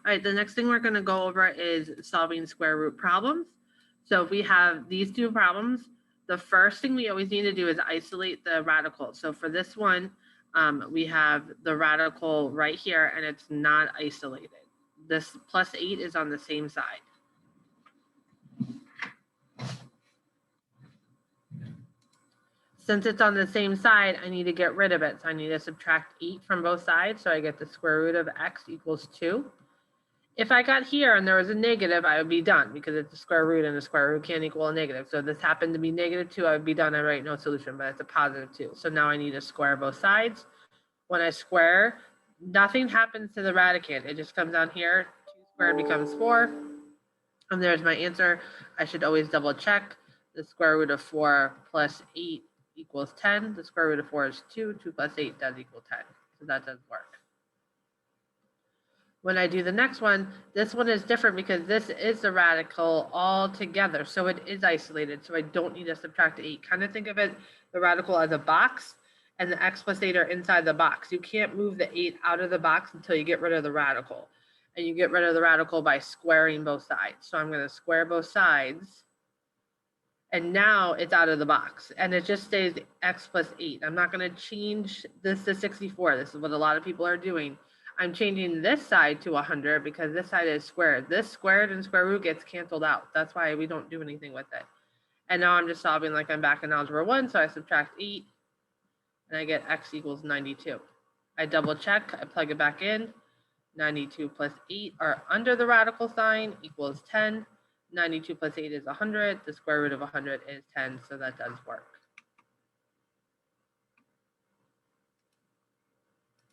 All right, the next thing we're going to go over is solving square root problems. So if we have these two problems, the first thing we always need to do is isolate the radical. So for this one, we have the radical right here, and it's not isolated. This plus 8 is on the same side. Since it's on the same side, I need to get rid of it. So I need to subtract 8 from both sides. So I get the square root of x equals 2. If I got here and there was a negative, I would be done because it's a square root and a square root can't equal a negative. So if this happened to be -2, I would be done. I write no solution, but it's a +2. So now I need to square both sides. When I square, nothing happens to the radicand. It just comes down here. 2 squared becomes 4. And there's my answer. I should always double check. The square root of 4 plus 8 equals 10. The square root of 4 is 2. 2 plus 8 does equal 10. So that does work. When I do the next one, this one is different because this is the radical all together. So it is isolated. So I don't need to subtract 8. Kind of think of it, the radical as a box, and the x plus 8 are inside the box. You can't move the 8 out of the box until you get rid of the radical. And you get rid of the radical by squaring both sides. So I'm going to square both sides. And now it's out of the box. And it just stays x plus 8. I'm not going to change this to 64. This is what a lot of people are doing. I'm changing this side to 100 because this side is squared. This squared and square root gets canceled out. That's why we don't do anything with it. And now I'm just solving like I'm back in algebra 1. So I subtract 8 and I get x equals 92. I double check. I plug it back in. 92 plus 8 are under the radical sign equals 10. 92 plus 8 is 100. The square root of 100 is 10. So that does work.